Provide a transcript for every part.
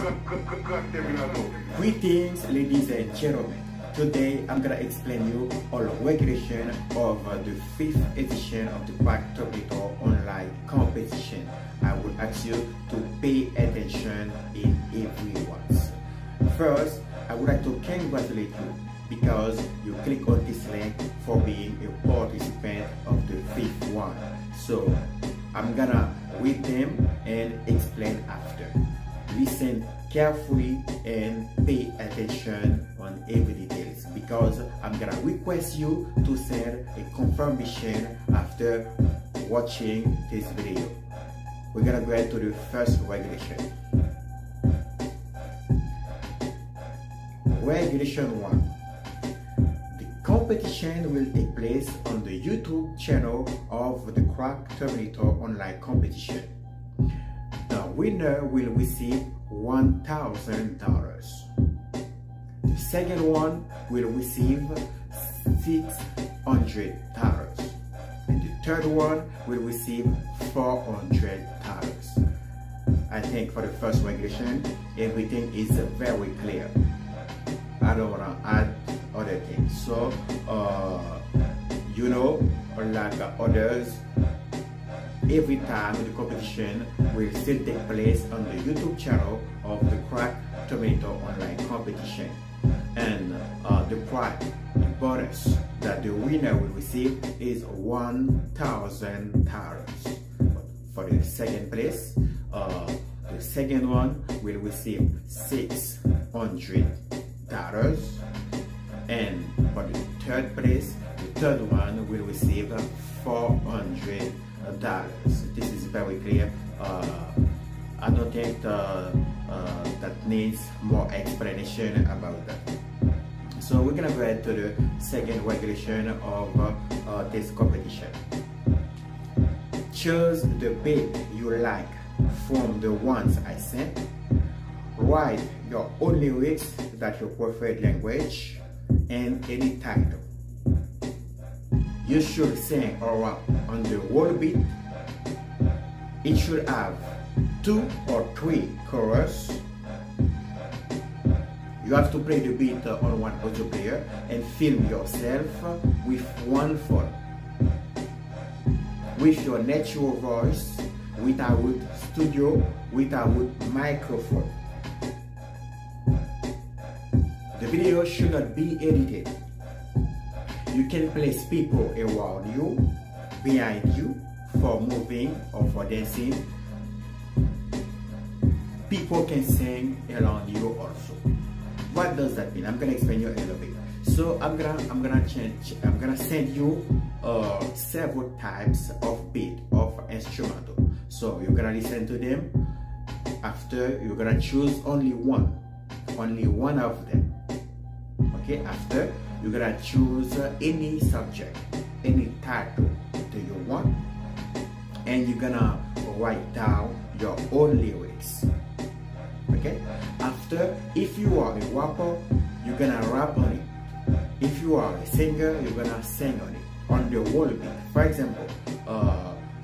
Krak Teminato. Greetings, ladies and gentlemen. Today I'm gonna explain you all the regulation of the 5th edition of the Krak Teminato online competition. I would ask you to pay attention in every words. First, I would like to congratulate you because you click on this link for being a participant of the 5th one. So I'm gonna read them and explain after. Listen carefully and pay attention on every details because I'm gonna request you to send a confirmation after watching this video. We're gonna go ahead to the first regulation. Regulation 1. The competition will take place on the YouTube channel of the Krak Teminato online competition. The winner will receive $1,000. The second one will receive $600. And the third one will receive $400. I think for the first regulation, everything is very clear. I don't want to add other things. So, you know, like others, every time the competition will still take place on the YouTube channel of the Krak Teminato online competition. And the prize, the bonus that the winner will receive is $1,000. For the second place, the second one will receive $600. And for the third place, the third one will receive $400. This is very clear. I don't think that needs more explanation about that. So we're gonna go ahead to the second regulation of this competition. Choose the beat you like from the ones I sent. Write your own lyrics that your preferred language and any title. You should sing or rap on the whole beat. It should have 2 or 3 chorus. You have to play the beat on one audio player and film yourself with one phone. With your natural voice, without studio, without microphone. The video should not be edited. You can place people around you, behind you, for moving or for dancing. People can sing around you also. What does that mean? I'm gonna explain you a little bit. So I'm gonna send you several types of beat of instrumental. So you're gonna listen to them. After you're gonna choose only one of them. Okay, after you're gonna choose any subject, any title that you want, and you're gonna write down your own lyrics. Okay, after, if you are a rapper, you're gonna rap on it. If you are a singer, you're gonna sing on it, on the whole beat. For example,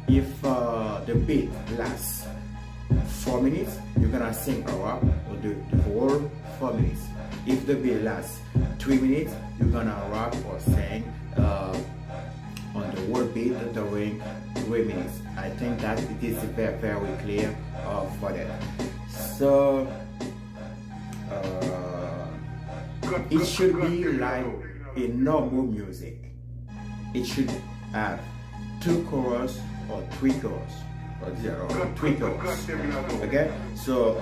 if the beat lasts 4 minutes, you're gonna sing a rap or the whole 4 minutes. If the beat lasts 3 minutes, you're gonna rap or sing on the whole beat during 3 minutes. I think that it is very, very clear for that. So it should be like a normal music. It should have 2 chorus or 3 chorus or 3 chorus. Okay, so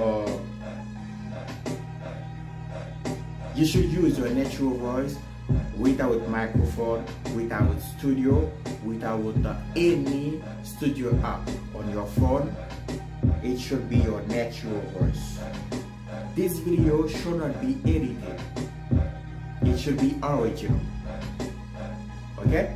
you should use your natural voice without microphone, without studio, without any studio app on your phone. It should be your natural voice. This video should not be edited. It should be original. Okay?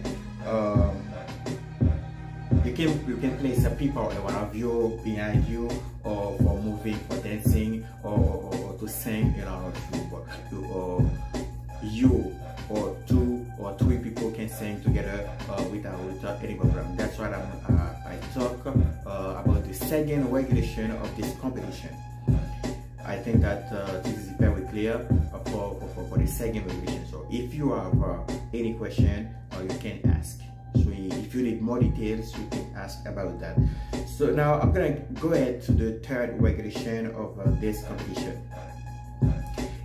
You can place people around of you, behind you, or for moving, for dancing, or to sing around you. You or 2 or 3 people can sing together without any problem. That's why I talk about the second regulation of this competition. I think that this is very clear for the second regulation. So if you have any question, you can ask. So if you need more details, you can ask about that. So now I'm gonna go ahead to the third regulation of this competition.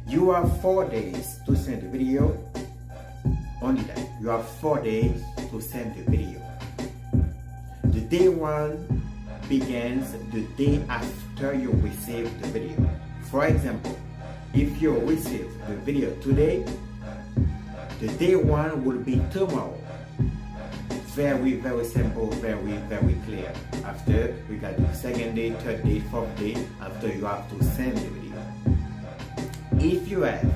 You have 4 days to send the video. Only that. You have 4 days to send the video. The day 1 begins the day after you receive the video. For example, if you receive the video today, the day 1 will be tomorrow. Very, very simple, very, very clear. After we got the second day, third day, fourth day, after you have to send the video. If you have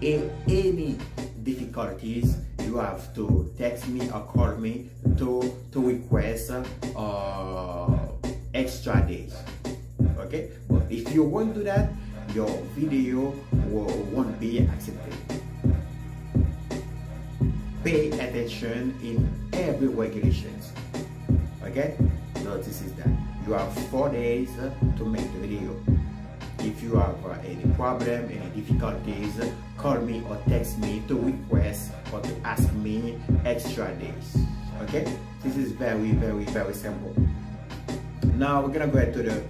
any difficulties, you have to text me or call me to request extra days. Okay, but if you won't do that, your video won't be accepted. Pay attention in every regulations. Okay, so this is that. You have 4 days to make the video. If you have any problem, any difficulties, call me or text me to request or to ask me extra days. Okay, this is very, very, very simple. Now we're gonna go ahead to the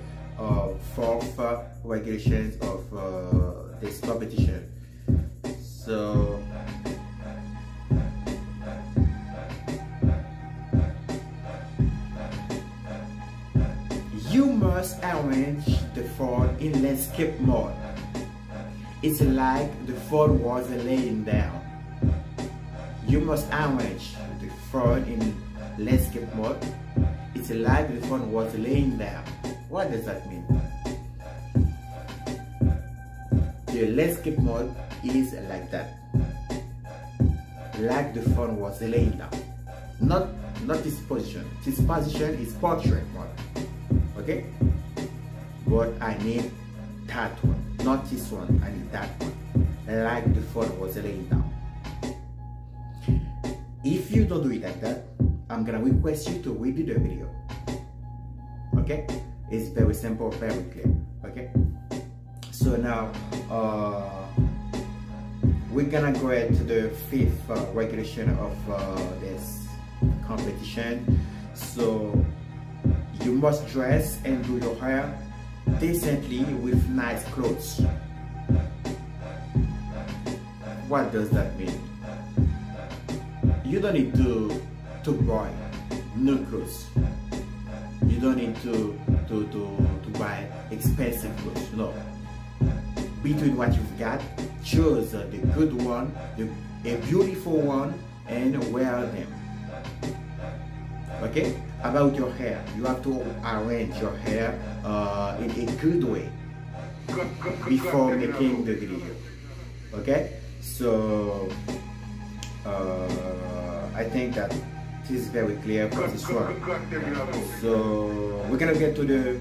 fourth regulations of this competition. So you must arrange the phone in landscape mode. It's like the phone was laying down. You must arrange the phone in landscape mode. It's like the phone was laying down. What does that mean? The landscape mode is like that. Like the phone was laying down. Not this position. This position is portrait mode. Okay? But I need that one. Not this one. I need that one. Like the phone was laying down. If you don't do it like that, I'm gonna request you to redo the video. Okay? It's very simple, very clear. Okay? So now we're gonna go ahead to the fifth regulation of this competition. So you must dress and do your hair decently with nice clothes. What does that mean? You don't need to buy new clothes. You don't need to buy expensive clothes. No. Between what you've got, choose the good one, a beautiful one, and wear them. Okay? About your hair, you have to arrange your hair in a good way before making the video. Okay? So I think that this is very clear for this one. So we're gonna get to the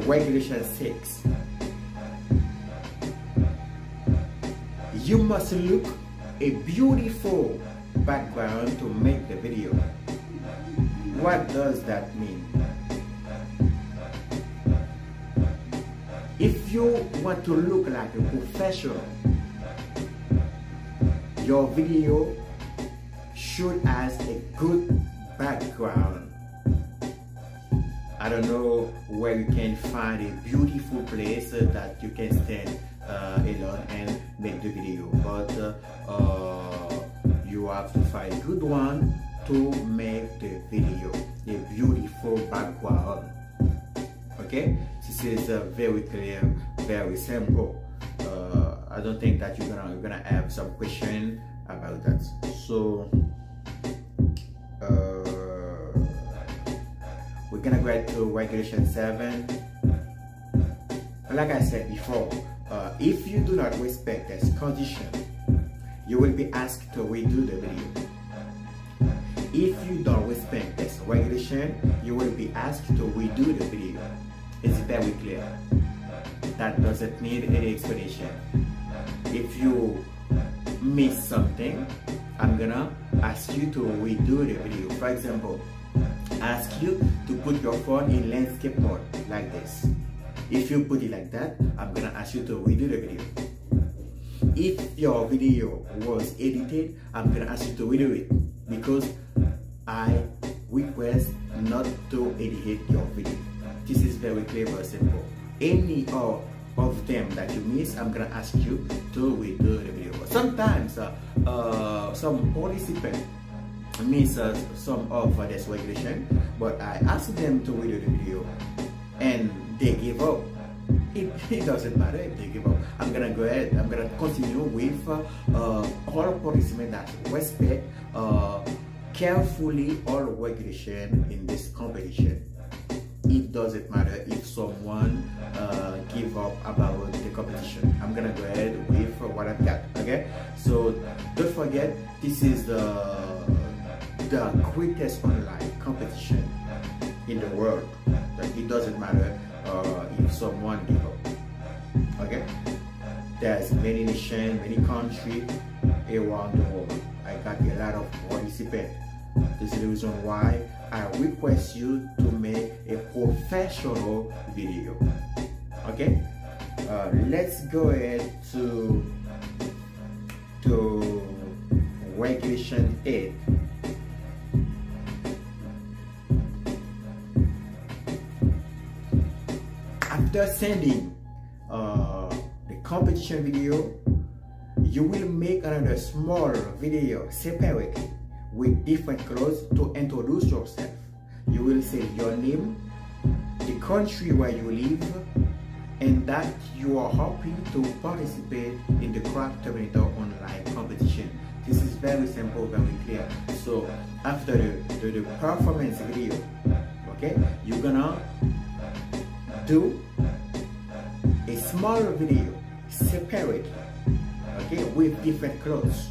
regulation 6. You must look a beautiful background to make the video. What does that mean? If you want to look like a professional, your video should have a good background. I don't know where you can find a beautiful place that you can stand alone and make the video, but you have to find a good one to make the video, a beautiful background. Okay, this is very clear, very simple. I don't think that you're gonna have some question about that. So we're gonna go to regulation 7. Like I said before, if you do not respect this condition, you will be asked to redo the video. If you don't respect this regulation, you will be asked to redo the video. It's very clear. That doesn't need any explanation. If you miss something, I'm gonna ask you to redo the video. For example, ask you to put your phone in landscape mode like this. If you put it like that, I'm gonna ask you to redo the video. If your video was edited, I'm gonna ask you to redo it, because I request not to edit your video. This is very clear, very simple. Any of them that you miss, I'm gonna ask you to redo the video. Sometimes some participants miss some of this regulation, but I ask them to redo the video and they give up. It doesn't matter if they give up. I'm gonna go ahead, I'm gonna continue with all participants that respect carefully all regulation in this competition. It doesn't matter if someone give up about the competition. I'm gonna go ahead with what I've got. Okay, so don't forget, this is the greatest online competition in the world. Like, it doesn't matter if someone give up. Okay, there's many nations, many countries around the world. I got a lot of participants. This is the reason why I request you to make a professional video. Okay, let's go ahead to regulation 8. After sending the competition video, you will make another small video separately with different clothes to introduce yourself. You will say your name, the country where you live, and that you are hoping to participate in the Krak Teminato online competition. This is very simple, very clear. So after the performance video, okay, you're gonna do a small video separately, okay, with different clothes.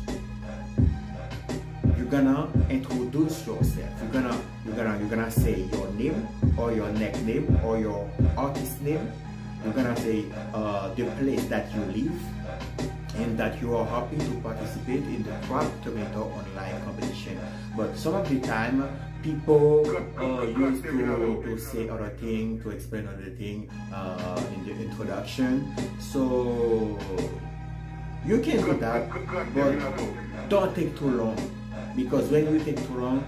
You're gonna introduce yourself. You're gonna say your name or your nickname or your artist name. You're gonna say the place that you live and that you are happy to participate in the Krak Teminato online competition. But some of the time, people used to say other thing, to explain other thing in the introduction. So you can do that, but don't take too long, because when you take too long,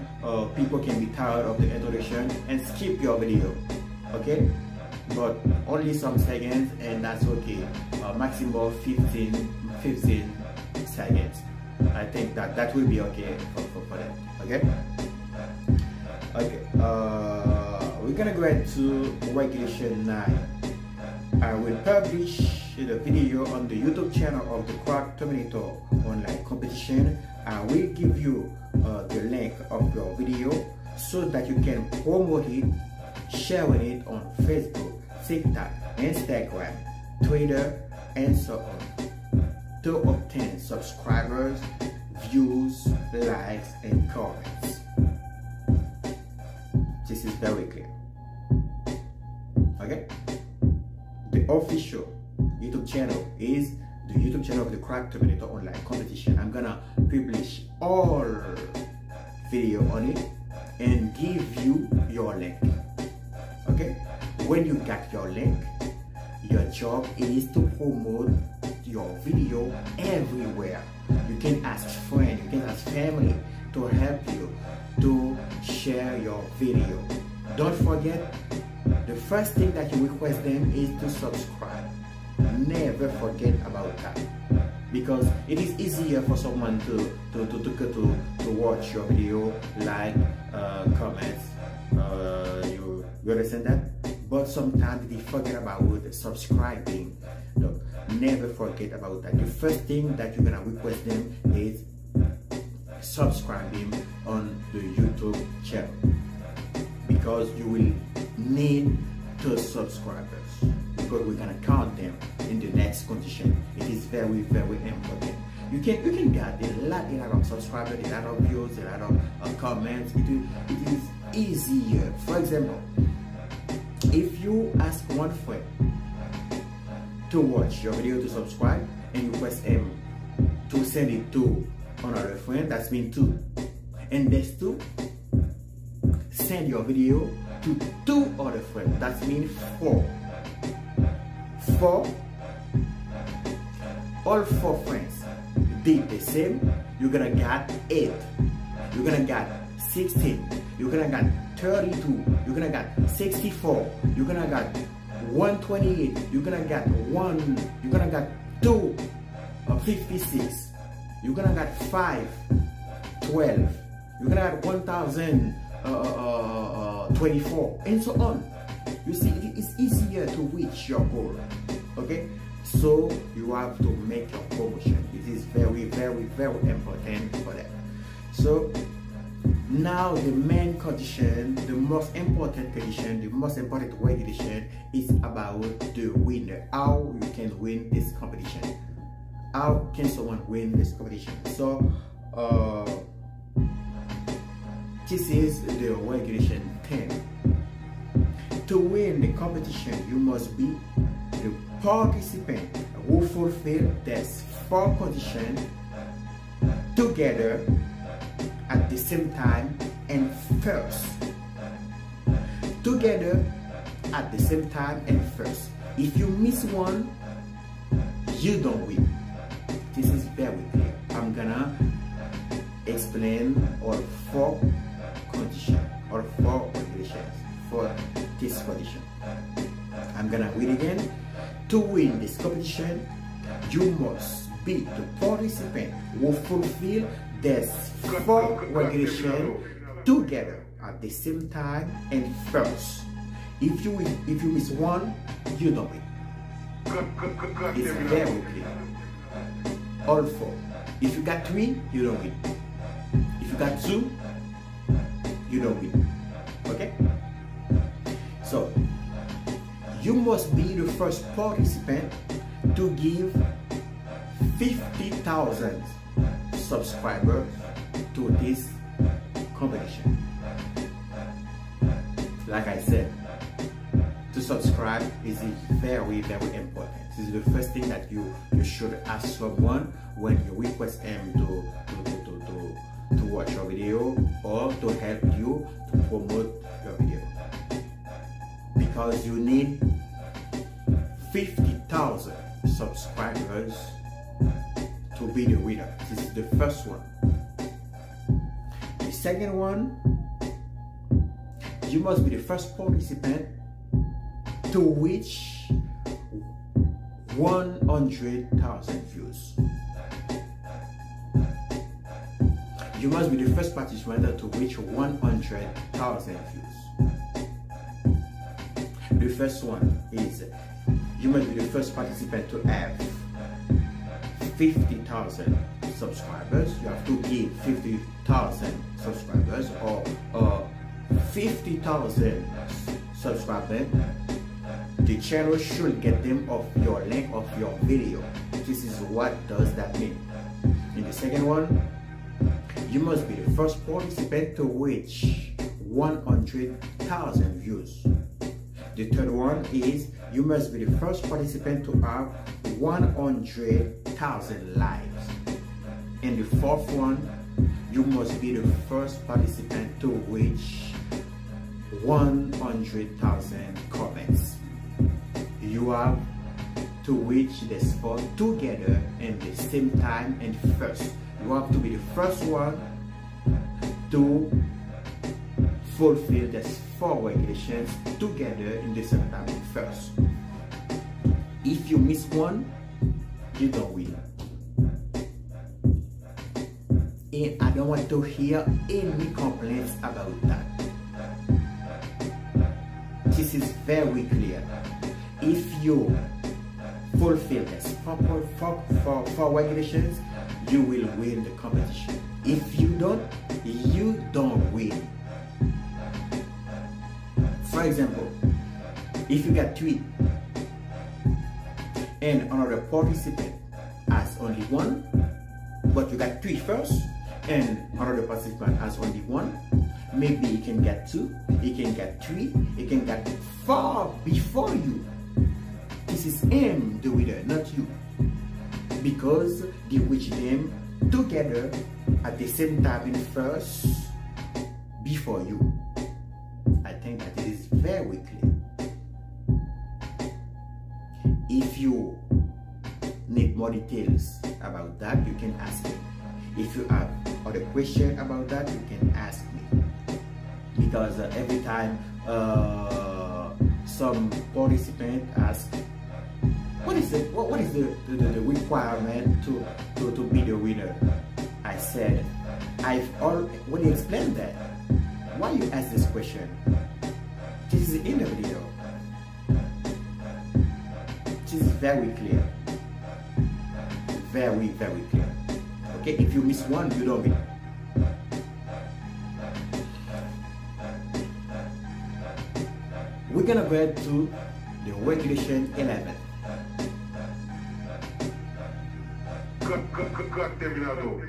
people can be tired of the introduction and skip your video. Okay, but only some seconds, and that's okay. Maximum 15 seconds. I think that will be okay for them. Okay. Okay, we're gonna go ahead to regulation 9. I will publish the video on the YouTube channel of the Krak Teminato online competition. I will give you the link of your video so that you can promote it, sharing it on Facebook, TikTok, Instagram, Twitter, and so on, to obtain subscribers, views, likes, and comments. This is very clear. Okay? The official YouTube channel is the YouTube channel of the Krak Teminato online competition. I'm gonna publish all video on it and give you your link. Okay? When you got your link, your job is to promote your video everywhere. You can ask friends, you can ask family to help you to share your video. Don't forget, the first thing that you request them is to subscribe. Never forget about that, because it is easier for someone to watch your video, like, comments, you understand that? But sometimes they forget about subscribing. No, never forget about that. The first thing that you're gonna request them is subscribing on the YouTube channel, because you will need 2 subscribers, because we're gonna count them in the next condition. It is very, very important. You can get a lot of subscribers, a lot of views, a lot of comments. It is easier. For example, if you ask one friend to watch your video, to subscribe, and you press M to send it to another friend, that's mean 2. And there's 2, send your video to 2 other friends, that's mean 4. 4, all 4 friends did the same, you're gonna get 8, you're gonna get 16, you're gonna get 32, you're gonna get 64, you're gonna get 128, you're gonna get 56, you're gonna get 5, 12, you're gonna get 1024, and so on. You see, it is easier to reach your goal. Okay, so you have to make your promotion. It is very, very, very important for that. So now the main condition, the most important condition, the most important regulation is about the winner. How you can win this competition? How can someone win this competition? So this is the regulation 10. To win the competition, you must be the participant who fulfill these 4 conditions together at the same time and first. Together at the same time and first. If you miss one, you don't win. This is very clear. I'm gonna explain all 4 conditions or 4 regulations for this condition. I'm gonna read again. To win this competition, you must be the participant who fulfill these 4 regulations together at the same time and first. If you miss one, you don't win. It's very clear. All 4. If you got 3, you don't win. If you got 2, you don't win. Okay? So you must be the first participant to give 50,000 subscribers to this competition. Like I said, to subscribe is very, very important. This is the first thing that you should ask someone when you request them to watch your video or to help you to promote your video. Because you need 50,000 subscribers to be the winner. This is the first one. The second one, you must be the first participant to reach 100,000 views. You must be the first participant to reach 100,000 views. The first one is you must be the first participant to have 50,000 subscribers. You have to give 50,000 subscribers or 50,000 subscribers. The channel should get them off your link of your video. This is what does that mean. In the second one, you must be the first participant to reach 100,000 views. The third one is you must be the first participant to have 100,000 likes. And the fourth one, you must be the first participant to reach 100,000 comments. You have to reach the spot together at the same time and first. You have to be the first one to fulfill these 4 regulations together in the same time and first. If you miss one, you don't win. And I don't want to hear any complaints about that. This is very clear. If you fulfill these 4 regulations, you will win the competition. If you don't win. For example, if you got 3 and another participant has only 1, but you got 3 first and another participant has only 1, maybe he can get 2, he can get 3, he can get 4 before you. This is him, the winner, not you. Because they reach them together at the same time and first before you. I think that it is very clear. If you need more details about that, you can ask me. If you have other question about that, you can ask me. Because every time some participant ask, what is the requirement to be the winner? I said, I've already explained that. Why you ask this question? This is in the video. This is very clear. Very, very clear. Okay, if you miss one, you don't win. We're gonna go to the regulation 11. Krak Teminato.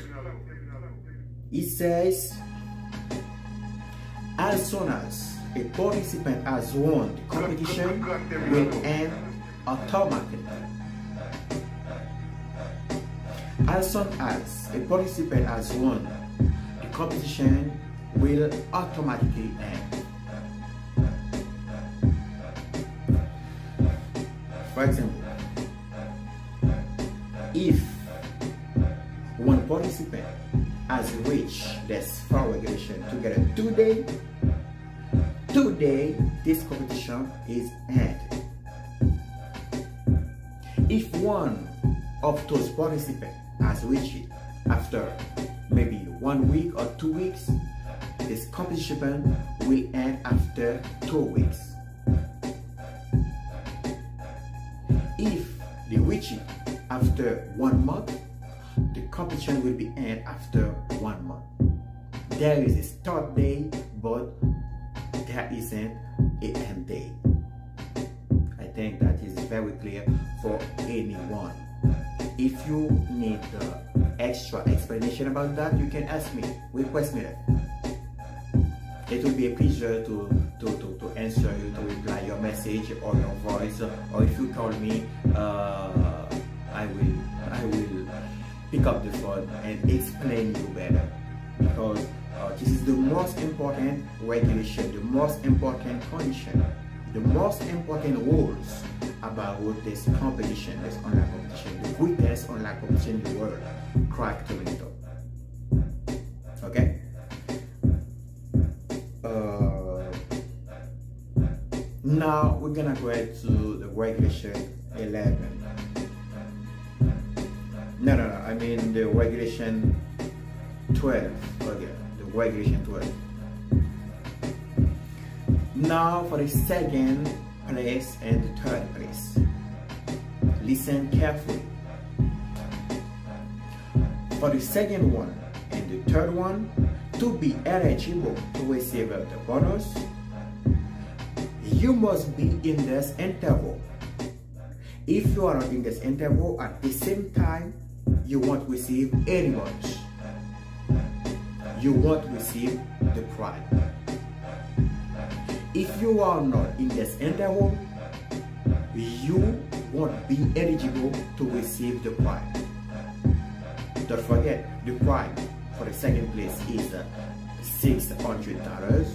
It says, as soon as a participant has won the competition, will end automatically. As soon as a participant has won, the competition will automatically end. For example, if one participant has reached this four regulation together today this competition is ended. If one of those participants has reached it after maybe 1 week or 2 weeks, this competition will end after 2 weeks. If they reach it after 1 month, the competition will be end after 1 month. There is a start day, but there isn't an end day. I think that is very clear for anyone. If you need extra explanation about that, you can ask me, request me that. It will be a pleasure to answer you, to reply your message or your voice, or if you call me, I will pick up the phone and explain you better, because this is the most important regulation, the most important condition, the most important rules about this competition, this online competition, the greatest online competition in the world, Krak Teminato. Okay? Now we're gonna go ahead to the regulation 11. No, I mean the regulation 12. Okay, the regulation 12. Now for the second place and the third place. Listen carefully. For the second one and the third one, to be eligible to receive the bonus, you must be in this interval. If you are not in this interval at the same time, you won't receive any bonus. You won't receive the prize. If you are not in this interval, you won't be eligible to receive the prize. Don't forget, the prize for the second place is $600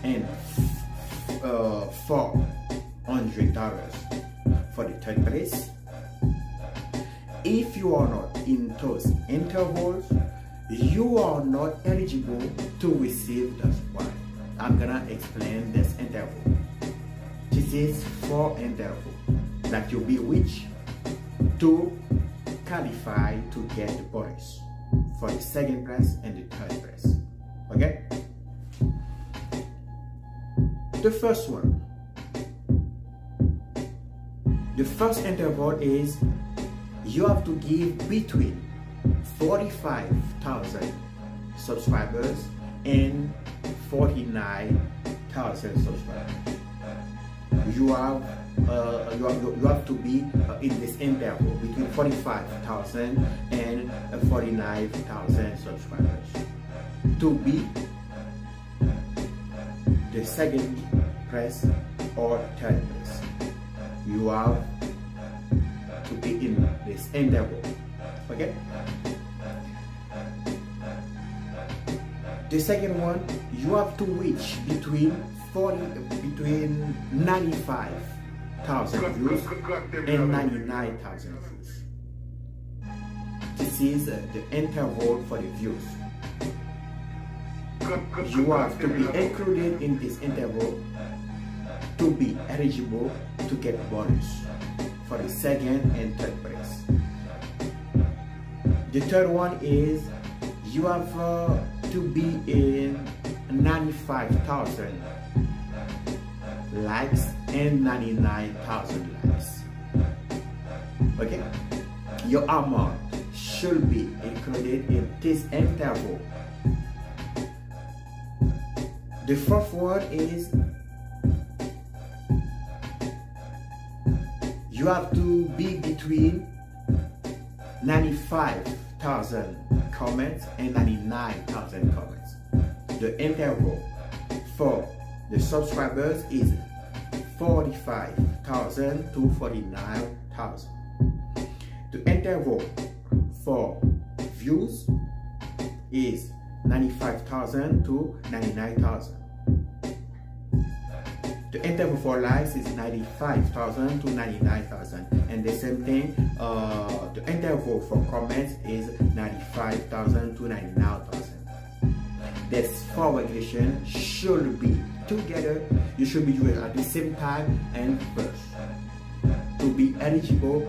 and $400 for the third place. If you are not in those intervals, you are not eligible to receive the prize. I'm gonna explain this interval. This is 4 intervals that you'll be reached to qualify to get the bonus for the second place and the third place. Okay? The first one. The first interval is you have to give between 45,000 subscribers and 49,000 subscribers. You have to be in this interval between 45,000 and 49,000 subscribers to be the second place or third place. You have to be in this interval. Okay? The second one, you have to reach between 95 views and 99,000 views. This is the interval for the views. You have to be included in this interval to be eligible to get bonus for the second and third place. The third one is you have to be in 95,000 likes and 99,000 likes. Okay? Your amount should be included in this interval. The fourth one is you have to be between 95,000 comments and 99,000 comments. The interval for the subscribers is 45,000 to 49,000. The interval for views is 95,000 to 99,000. The interval for likes is 95,000 to 99,000, and the same thing, the interval for comments is 95,000 to 99,000. These four regulations should be together. You should be doing at the same time and first to be eligible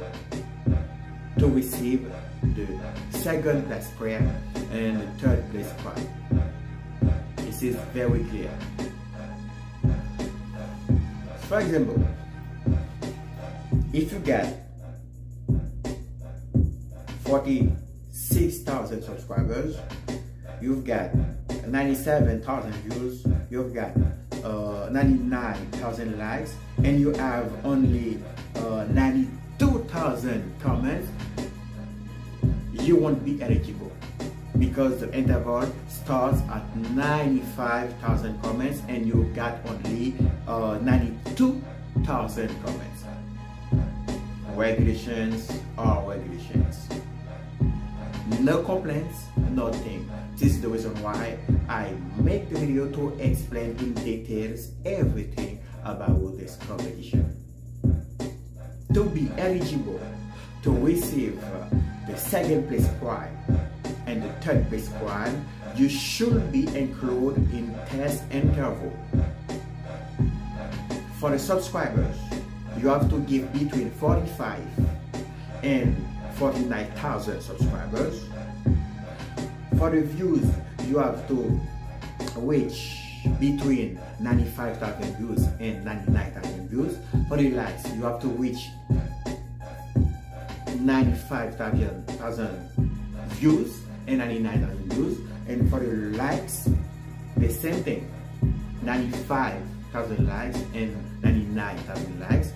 to receive the second place prize and the third place prize. This is very clear. For example, if you get 46,000 subscribers, you've got 97,000 views, you've got 99,000 likes, and you have only 92,000 comments, you won't be eligible because the interval starts at 95,000 comments and you got only 92,000 comments. Regulations are regulations. No complaints, nothing. This is the reason why I make the video to explain in details everything about this competition. To be eligible to receive the second place prize and the third place prize, you should be included in test interval. For the subscribers, you have to give between 45 and 49,000 subscribers. For the views, you have to reach between 95,000 views and 99,000 views. For the likes, you have to reach 95,000 views and 99,000 views. And for the likes, the same thing, 95,000 likes and 99,000 likes.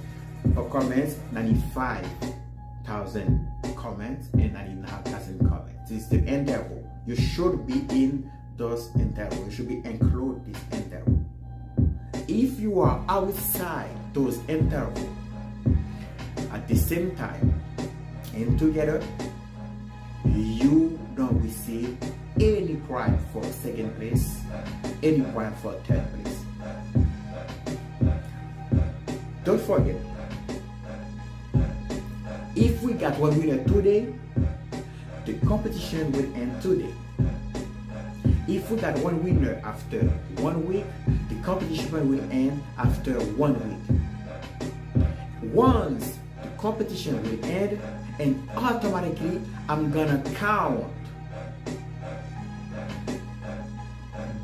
For comments, 95,000 comments and 99,000 comments. This is the interval. You should be in those intervals. You should be included this interval. If you are outside those intervals at the same time and together, you don't receive any prize for second place, any prize for third place. Don't forget, if we got one winner today, the competition will end today. If we got one winner after 1 week, the competition will end after 1 week. Once the competition will end, and automatically I'm gonna count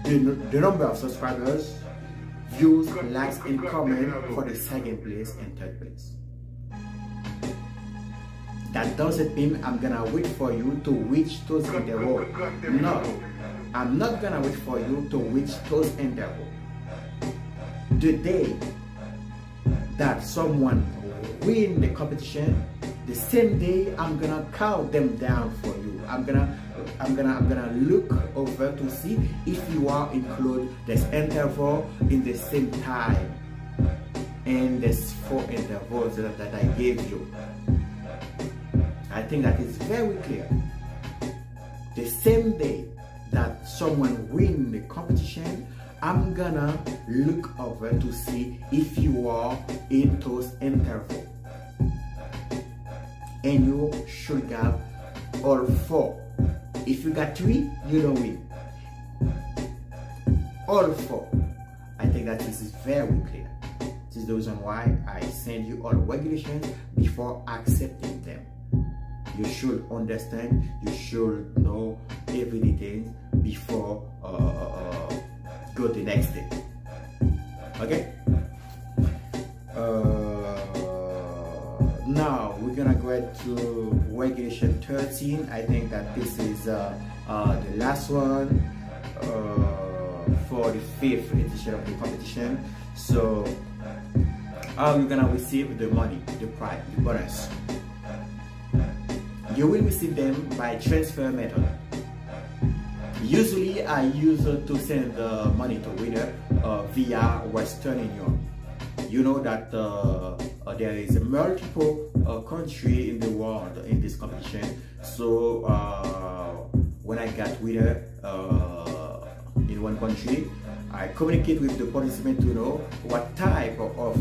the number of subscribers, views, likes, and comments for the second place and third place. That doesn't mean I'm gonna wait for you to reach those intervals. No, I'm not gonna wait for you to reach those intervals. The day that someone win the competition, the same day I'm gonna count them down for you. I'm gonna look over to see if you are include this interval in the same time and there's 4 intervals that I gave you. I think that is very clear. The same day that someone win the competition, I'm gonna look over to see if you are in those intervals. And you should have all 4. If you got 3, you don't win. All 4. I think that this is very clear. This is the reason why I send you all regulations before accepting them. You should understand, you should know every detail before go to the next step. Okay? Now we're gonna go to regulation 13. I think that this is the last one for the 5th edition of the competition. So how you're gonna receive the money, the prize, the bonus? You will receive them by transfer method. Usually I use to send the money to winner via Western Union. You know that there is multiple country in the world in this competition. So when I got winner in one country, I communicate with the participant to know what type of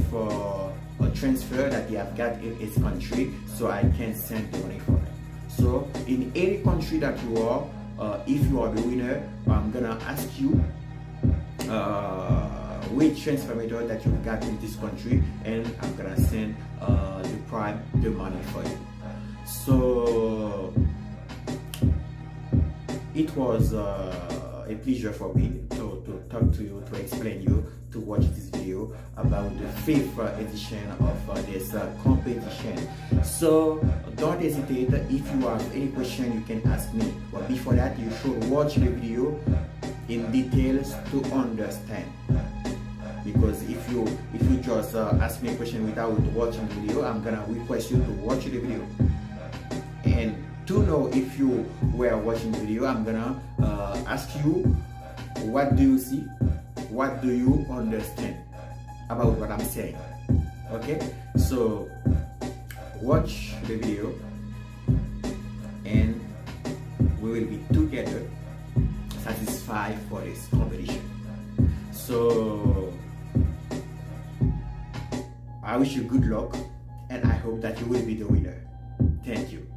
transfer that they have got in its country, so I can send the money for them. So in any country that you are, if you are the winner, I'm gonna ask you which transfer method that you got in this country, and I'm gonna send the money for you. So it was a pleasure for me to talk to you, to explain you, to watch this video about the 5th edition of this competition. So don't hesitate. If you have any question, you can ask me, but before that you should watch the video in details to understand, because if you just ask me a question without watching the video, I'm gonna request you to watch the video. And to know if you were watching the video, I'm gonna ask you, what do you see, what do you understand about what I'm saying? Okay, so watch the video and we will be together satisfied for this competition. So I wish you good luck, and I hope that you will be the winner. Thank you.